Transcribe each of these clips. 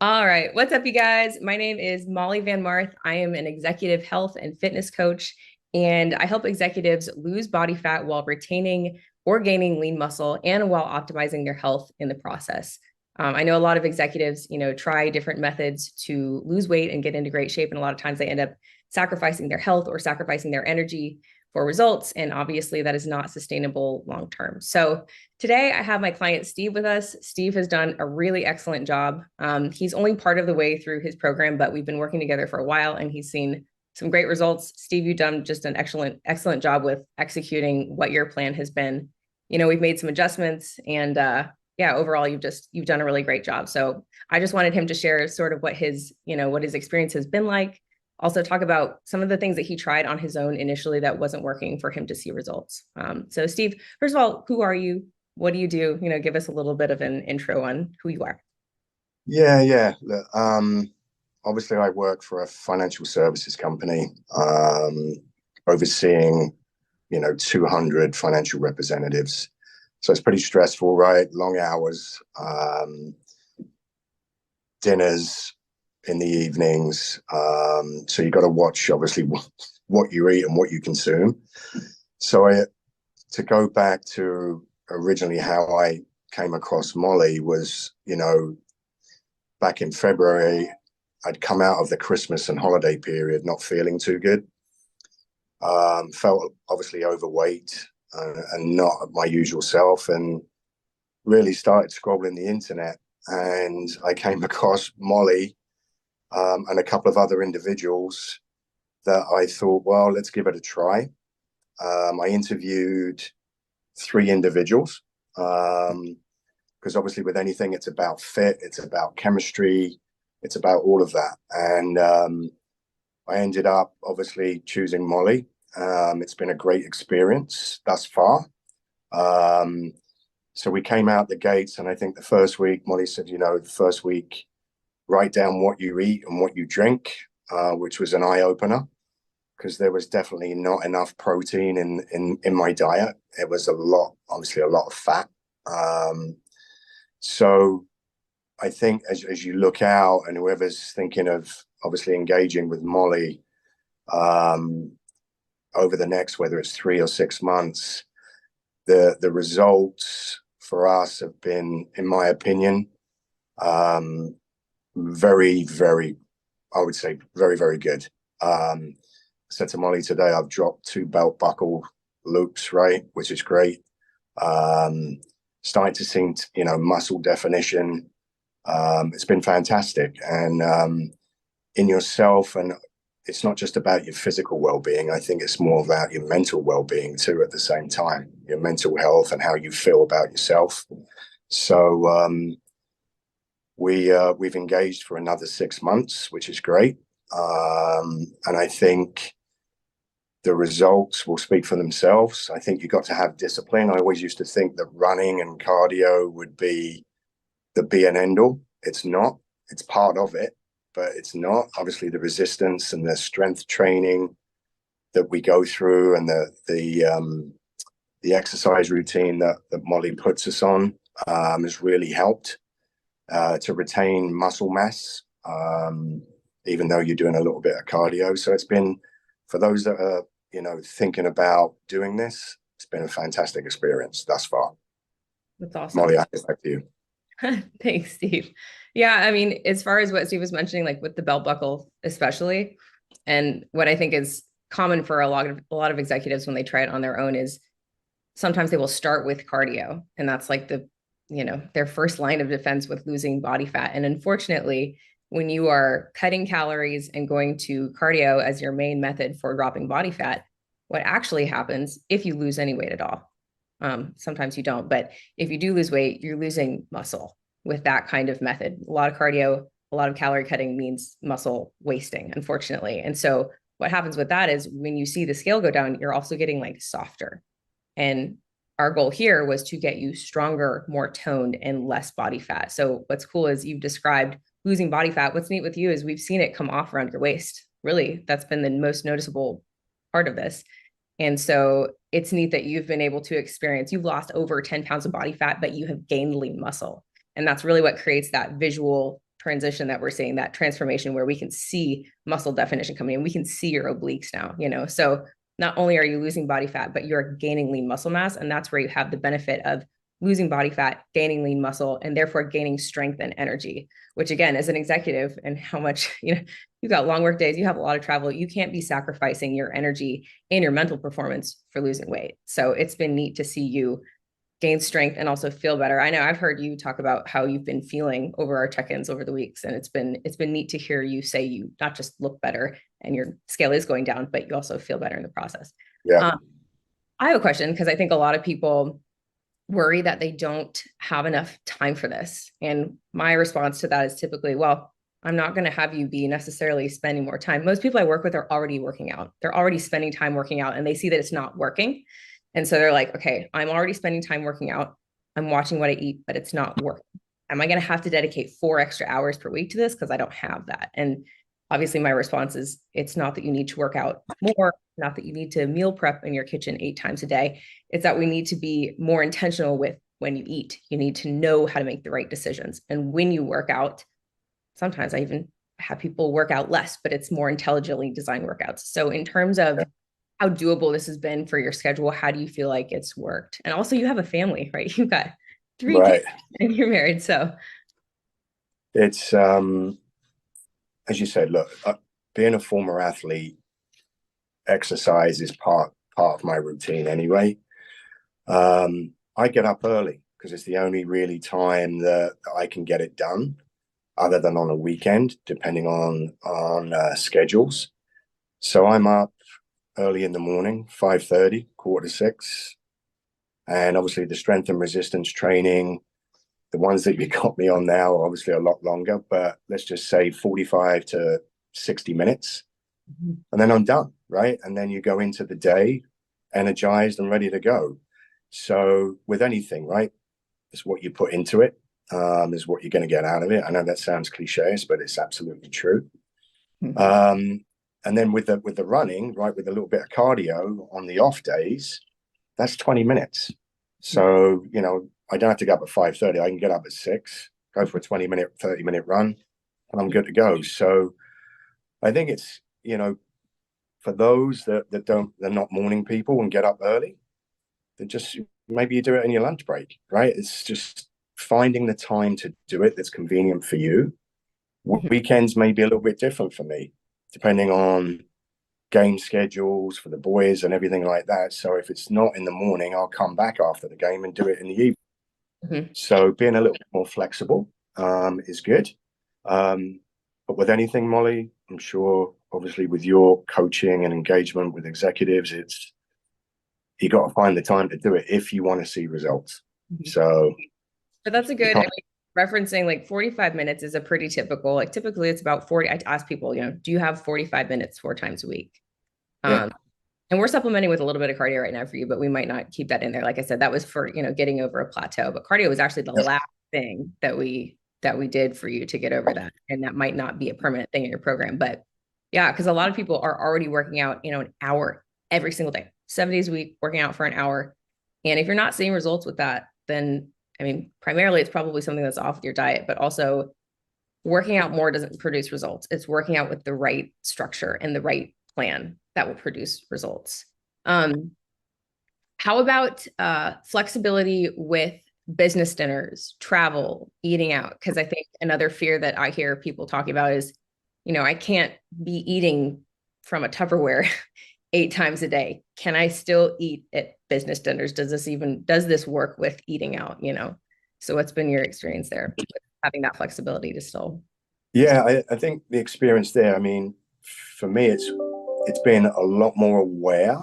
All right. What's up, you guys? My name is Molly Van Marth. I am an executive health and fitness coach, and I help executives lose body fat while retaining or gaining lean muscle and while optimizing their health in the process. I know a lot of executives, try different methods to lose weight and get into great shape. And a lot of times they end up sacrificing their health or sacrificing their energy for results. And obviously that is not sustainable long term. So today I have my client Steve with us. Steve has done a really excellent job. He's only part of the way through his program, but we've been working together for a while and he's seen some great results. Steve, you've done just an excellent job with executing what your plan has been. We've made some adjustments and yeah, overall, you've done a really great job. So I just wanted him to share sort of what his experience has been like. Also talk about some of the things that he tried on his own initially that wasn't working for him to see results. So Steve, first of all, who are you? What do you do? Give us a little bit of an intro on who you are. Yeah. Look, obviously, I work for a financial services company, overseeing, 200 financial representatives. So it's pretty stressful, right? Long hours, dinners in the evenings. So you got to watch, obviously, what you eat and what you consume. So to go back to originally how I came across Molly was, back in February, I'd come out of the Christmas and holiday period not feeling too good. Felt obviously overweight and not my usual self, and really started scrolling the internet. And I came across Molly and a couple of other individuals that I thought, well, let's give it a try. I interviewed 3 individuals because obviously with anything, it's about fit, it's about chemistry, it's about all of that. And I ended up obviously choosing Molly. It's been a great experience thus far. So we came out the gates, and I think the first week, Molly said, the first week, write down what you eat and what you drink, which was an eye opener because there was definitely not enough protein in my diet. It was obviously a lot of fat. So I think as you look out, and whoever's thinking of obviously engaging with Molly over the next, whether it's 3 or 6 months, the results for us have been, in my opinion, very, very, I would say very, very good. I said to Molly today, I've dropped 2 belt buckle loops, right, which is great. Starting to see, muscle definition. It's been fantastic. And in yourself, and it's not just about your physical well-being. I think it's more about your mental well-being too at the same time, your mental health and how you feel about yourself. So we've engaged for another 6 months, which is great. And I think the results will speak for themselves. I think you've got to have discipline. I always used to think that running and cardio would be the be and end all. It's not. It's part of it, but it's not. Obviously, the resistance and the strength training that we go through, and the exercise routine that Molly puts us on has really helped to retain muscle mass, even though you're doing a little bit of cardio. So it's been, for those that are thinking about doing this, it's been a fantastic experience thus far. That's awesome. Molly, I give back to you. Thanks, Steve. Yeah, I mean, as far as what Steve was mentioning, like with the belt buckle, especially, and what I think is common for a lot of executives when they try it on their own is sometimes they will start with cardio, and that's like their first line of defense with losing body fat. And unfortunately, when you are cutting calories and going to cardio as your main method for dropping body fat, what actually happens if you lose any weight at all? Sometimes you don't, but if you do lose weight, you're losing muscle with that kind of method. A lot of cardio, a lot of calorie cutting means muscle wasting, unfortunately. And so what happens with that is when you see the scale go down, you're also getting like softer. And our goal here was to get you stronger, more toned, and less body fat. So what's cool is you've described losing body fat. What's neat with you is we've seen it come off around your waist. Really, that's been the most noticeable part of this. And so it's neat that you've been able to experience, you've lost over 10 pounds of body fat, but you have gained lean muscle. And that's really what creates that visual transition that we're seeing, that transformation where we can see muscle definition coming in, we can see your obliques now, you know, so not only are you losing body fat, but you're gaining lean muscle mass. And that's where you have the benefit of losing body fat, gaining lean muscle, and therefore gaining strength and energy, which again, as an executive and how much, you know, you've got long work days, you have a lot of travel, you can't be sacrificing your energy and your mental performance for losing weight. So it's been neat to see you gain strength and also feel better. I know I've heard you talk about how you've been feeling over our check-ins over the weeks, and it's been neat to hear you say you not just look better and your scale is going down, but you also feel better in the process. Yeah. I have a question because I think a lot of people worry that they don't have enough time for this. And my response to that is typically, well, I'm not going to have you be necessarily spending more time. Most people I work with are already working out. They're already spending time working out and they see that it's not working. And so they're like, okay, I'm already spending time working out. I'm watching what I eat, but it's not working. Am I going to have to dedicate 4 extra hours per week to this? Because I don't have that. And obviously my response is, it's not that you need to work out more, not that you need to meal prep in your kitchen 8 times a day. It's that we need to be more intentional with when you eat. You need to know how to make the right decisions. And when you work out, sometimes I even have people work out less, but it's more intelligently designed workouts. So in terms of how doable this has been for your schedule, how do you feel like it's worked? And also you have a family, right? You've got 3 kids and you're married. So it's, as you said, look, being a former athlete, exercise is part of my routine anyway. I get up early because it's the only really time that I can get it done, other than on a weekend, depending on schedules. So I'm up early in the morning, 5:30, 5:45, and obviously the strength and resistance training, the ones that you got me on now are obviously a lot longer, but let's just say 45 to 60 minutes. And then I'm done, right? And then you go into the day energized and ready to go. So with anything, right, it's what you put into it, is what you're going to get out of it. I know that sounds cliche, but it's absolutely true. And then with the running, right, with a little bit of cardio on the off days, that's 20 minutes. So, you know, I don't have to get up at 5:30. I can get up at 6, go for a 20-minute, 30-minute run, and I'm good to go. So I think it's, you know, for those that they're not morning people and get up early, then just maybe you do it in your lunch break, right? It's just finding the time to do it that's convenient for you. Weekends may be a little bit different for me, depending on game schedules for the boys and everything like that. So if it's not in the morning, I'll come back after the game and do it in the evening. So being a little bit more flexible is good. But with anything, Molly, I'm sure, obviously, with your coaching and engagement with executives, it's you got to find the time to do it if you want to see results. So, but that's a good, I mean, referencing like 45 minutes is a pretty typical, like typically it's about 40. I ask people, you know, do you have 45 minutes 4 times a week? And we're supplementing with a little bit of cardio right now for you, but we might not keep that in there. Like I said, that was for, you know, getting over a plateau, but cardio was actually the last thing that we did for you to get over that. And that might not be a permanent thing in your program, but yeah, because a lot of people are already working out, you know, an hour every single day, 7 days a week, working out for an hour. And if you're not seeing results with that, then, I mean, primarily it's probably something that's off with your diet, but also working out more doesn't produce results. It's working out with the right structure and the right plan that will produce results. How about flexibility with business dinners, travel, eating out? Because I think another fear that I hear people talking about is, you know, I can't be eating from a Tupperware 8 times a day. Can I still eat at business dinners? Does this work with eating out, you know? So what's been your experience there with having that flexibility to still? Yeah, I think the experience there, I mean, for me, it's been a lot more aware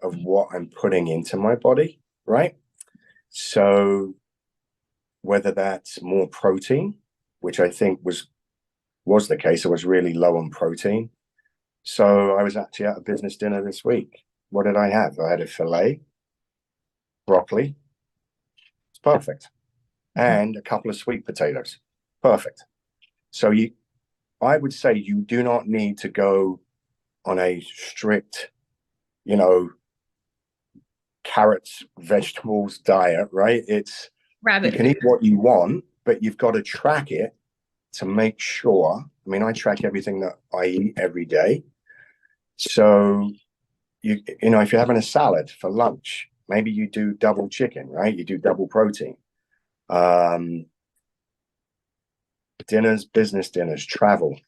of what I'm putting into my body, right? So whether that's more protein, which I think was the case, I was really low on protein. So I was actually at a business dinner this week. What did I have? I had a filet, broccoli. It's perfect. And a couple of sweet potatoes. Perfect. So I would say you do not need to go on a strict, you know, carrots, vegetables diet, right? It's rabbit you can eat what you want, but you've got to track it to make sure, I mean, I track everything that I eat every day. So, you know, if you're having a salad for lunch, maybe you do double chicken, right? You do double protein. Dinners, business dinners, travel.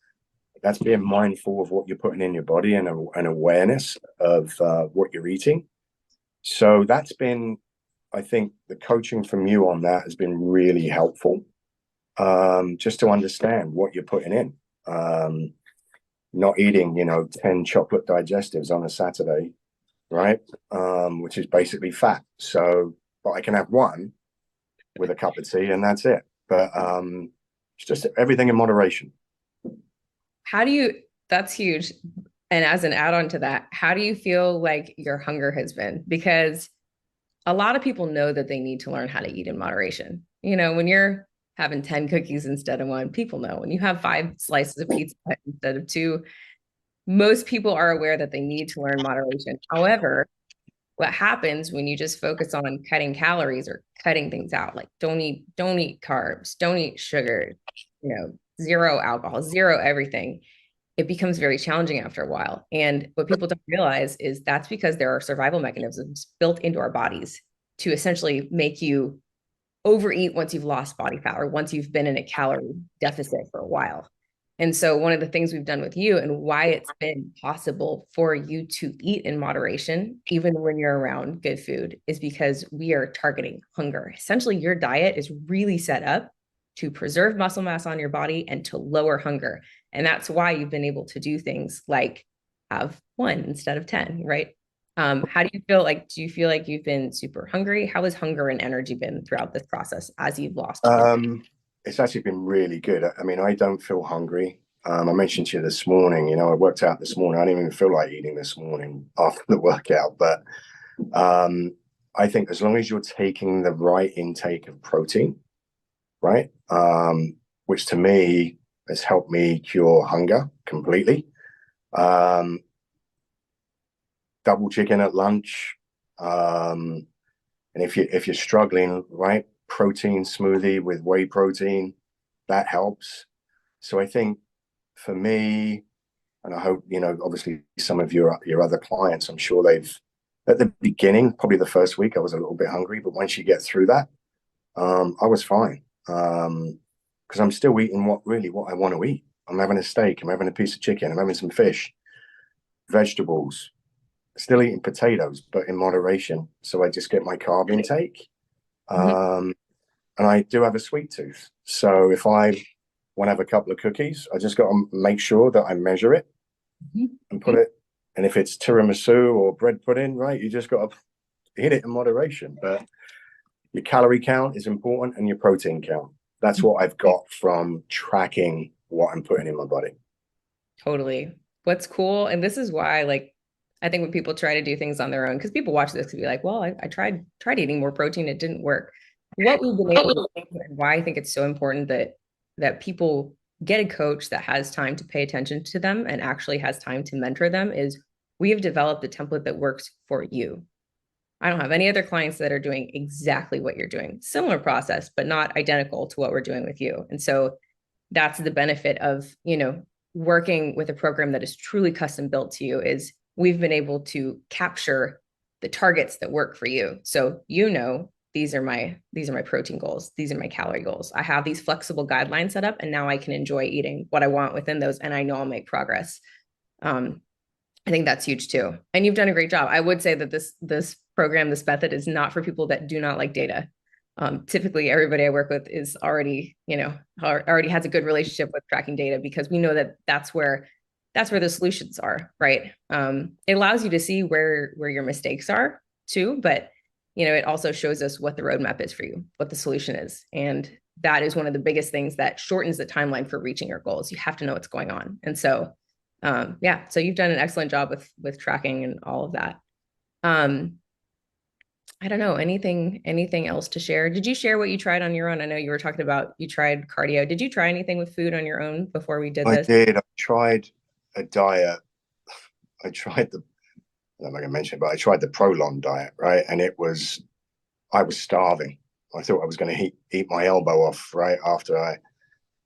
That's being mindful of what you're putting in your body and an awareness of what you're eating. So that's been, I think, the coaching from you on that has been really helpful. Just to understand what you're putting in. Not eating, you know, 10 chocolate digestives on a Saturday, right? Which is basically fat. So, but I can have one with a cup of tea and that's it. But it's just everything in moderation. How do you, that's huge. And as an add-on to that, how do you feel like your hunger has been? Because a lot of people know that they need to learn how to eat in moderation. You know, when you're having 10 cookies instead of one, people know. When you have 5 slices of pizza instead of 2, most people are aware that they need to learn moderation. However, what happens when you just focus on cutting calories or cutting things out, like don't eat carbs, don't eat sugar, you know, 0 alcohol, 0 everything, it becomes very challenging after a while. And what people don't realize is that's because there are survival mechanisms built into our bodies to essentially make you overeat once you've lost body fat or once you've been in a calorie deficit for a while. And so one of the things we've done with you and why it's been possible for you to eat in moderation, even when you're around good food, is because we are targeting hunger. Essentially, your diet is really set up to preserve muscle mass on your body and to lower hunger. And that's why you've been able to do things like have 1 instead of 10, right? How do you feel like, do you feel like you've been super hungry? How has hunger and energy been throughout this process as you've lost? It's actually been really good. I mean, I don't feel hungry. I mentioned to you this morning, you know, I worked out this morning. I didn't even feel like eating this morning after the workout, but I think as long as you're taking the right intake of protein, right, which to me has helped me cure hunger completely. Double chicken at lunch, and if you're struggling, right, protein smoothie with whey protein, that helps. So I think for me, and I hope, you know, obviously some of your other clients, I'm sure they've, at the beginning, probably the first week, I was a little bit hungry, but once you get through that, I was fine. Because I'm still eating what I want to eat. I'm having a steak, I'm having a piece of chicken, I'm having some fish, vegetables, still eating potatoes, but in moderation. So I just get my carb intake. And I do have a sweet tooth. So if I want to have a couple of cookies, I just got to make sure that I measure it and put it. And if it's tiramisu or bread pudding, right, you just got to hit it in moderation. But your calorie count is important and your protein count. That's what I've got from tracking what I'm putting in my body. Totally. What's cool, and this is why, like, I think when people try to do things on their own, because people watch this could be like, well, I tried eating more protein, it didn't work. What we've been able to do and why I think it's so important that people get a coach that has time to pay attention to them and actually has time to mentor them is we have developed a template that works for you. I don't have any other clients that are doing exactly what you're doing. Similar process, but not identical to what we're doing with you. And so that's the benefit of, you know, working with a program that is truly custom built to you is we've been able to capture the targets that work for you. So, you know, these are my protein goals. These are my calorie goals. I have these flexible guidelines set up and now I can enjoy eating what I want within those. And I know I'll make progress. I think that's huge too. And you've done a great job. I would say that this program, this method is not for people that do not like data. Typically everybody I work with is already, you know, already has a good relationship with tracking data because we know that that's where the solutions are, right? It allows you to see where your mistakes are too, but you know, it also shows us what the roadmap is for you, what the solution is. And that is one of the biggest things that shortens the timeline for reaching your goals. You have to know what's going on. And so, yeah, so you've done an excellent job with tracking and all of that. I don't know, anything else to share? Did you share what you tried on your own? I know you were talking about you tried cardio. Did you try anything with food on your own before we did this? I did. I tried a diet. I tried I'm not going to mention it, but I tried the Prolon diet, right? And I was starving. I thought I was going to eat my elbow off right after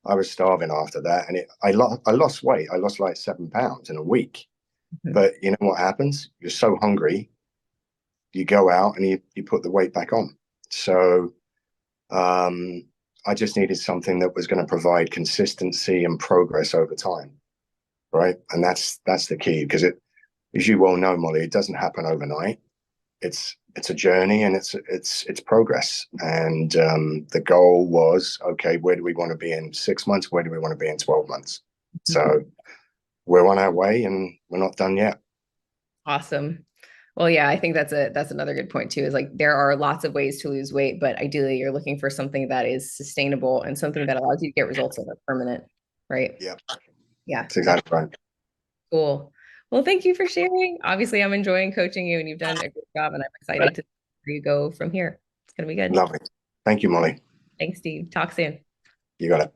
I was starving after that, and I lost weight. I lost like 7 pounds in a week. Mhm. But you know what happens? You're so hungry, you go out and you put the weight back on. So I just needed something that was going to provide consistency and progress over time, right? And that's the key, because it, as you well know, Molly, it doesn't happen overnight. It's a journey, and it's progress. And the goal was, okay, where do we want to be in 6 months? Where do we want to be in 12 months? So we're on our way, and we're not done yet. Awesome. Well, yeah, I think that's another good point too, is like there are lots of ways to lose weight, but ideally you're looking for something that is sustainable and something that allows you to get results that are permanent, right? Yeah, Yeah, that's exactly right. cool. Well, thank you for sharing. Obviously, I'm enjoying coaching you and you've done a great job, and I'm excited to see where you go from here. It's gonna be good. Lovely. Thank you, Molly. Thanks, Steve. Talk soon. You got it.